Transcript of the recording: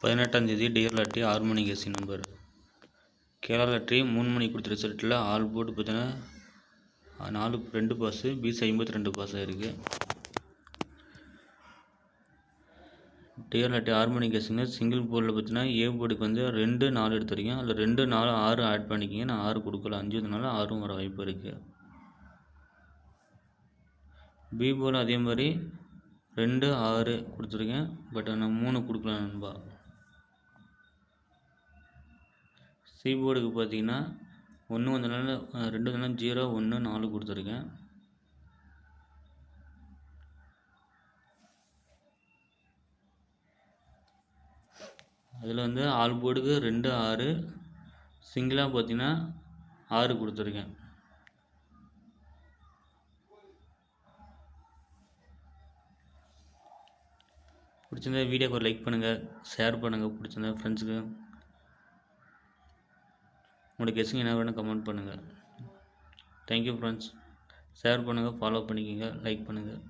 18ஆம் தேதி dear lottery harmonic AC number Kerala lottery 3 மணிக்கு கொடுத்த ரிசல்ட்டில் ஆல் போர்டு பார்த்தீங்கன்னா 2 பாஸு பிசி 52 பாஸ் ஆகிருக்கு. டியர் லாட்ரி ஹார்மோனிக் ஏசிங்க சிங்கிள் போர்டில் பார்த்தீங்கன்னா ஏ போர்டுக்கு வந்து 2 4 எடுத்துருக்கேன். அதில் 2 4 6 ஆட் பண்ணிக்கிங்க. நான் 6 கொடுக்கல, 5 வந்தனால 6 வர வாய்ப்பு இருக்குது. பி போர்டு அதே மாதிரி 2 6 கொடுத்துருக்கேன், பட் நான் 3 கொடுக்கல நண்பா. சி போர்டுக்கு பார்த்தீங்கன்னா 1 வந்தனால 2 வந்தனால 0 1 4 கொடுத்துருக்கேன். அதில் வந்து ஆல் போர்டுக்கு 2 6 சிங்கிளாக பார்த்தீங்கன்னா 6 கொடுத்துருக்கேன். பிடிச்சிருந்தா வீடியோக்கு ஒரு லைக் பண்ணுங்கள், ஷேர் பண்ணுங்கள். பிடிச்சிருந்தா ஃப்ரெண்ட்ஸுக்கு உங்களுக்கு கெஸ்ஸிங் என்ன வேணும் கமெண்ட் பண்ணுங்கள். Thank you friends. ஷேர் பண்ணுங்கள், ஃபாலோ பண்ணிக்கோங்க, லைக் பண்ணுங்கள்.